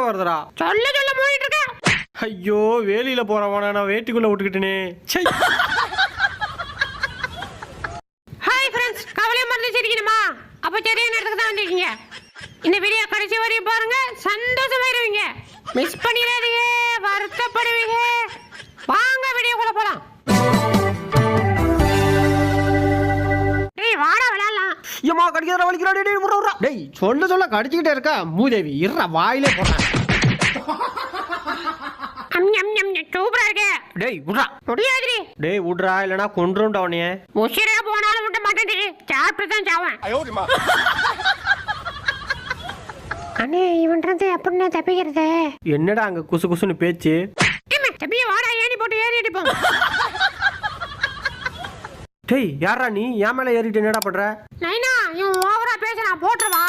வருதுடா. சொல்ல சொல்ல மூடிட்டு இருக்க. ஐயோ வேலியில போறவன நான் வேட்டிக்குள்ள விட்டுக்கிட்டேனே. ஹாய் ஃப்ரெண்ட்ஸ், கவலையை மறந்து சிரிக்கணுமா? அப்ப சரியான இடத்துக்கு தான் வந்திருக்கீங்க. இந்த வீடியோ கடைசி வரையும் பாருங்க, சந்தோஷமாயிருவீங்க. மிஸ் பண்ணிடாதீங்க, வருத்தப்படுவீங்க. வாங்க வீடியோக்குள்ள போலாம். வாடா விளையாடலாம். ஏமா கடிக்கிறா வலிக்கிறா. டேய் முறறா. டேய் சொல்ல கடிச்சிட்டே இருக்கா மூதேவி. இருடா வாயிலே போறேன். சூப்பரா இருக்கு. டேய் விட்றா. முடியாதுடி. டேய் விட்றா இல்லனா கொன்றுண்டா உன்னைய. உசிரே போனாலும் விட மாட்டேன்டி. சாப்பிட்டு தான் சாவேன். அண்ணே இவன்றது எப்படின்னா தப்பிக்கிறது? என்னடா அங்க குசு குசுன்னு பேச்சு? தப்பிய வாடா, ஏணி போட்டு ஏறி அடிப்போம். டேய் யாரா நீ? என் மேல ஏறிட்டு என்னடா பண்ற? நைனா இவன் ஓவரா பேசுறான், போட்டுறவா.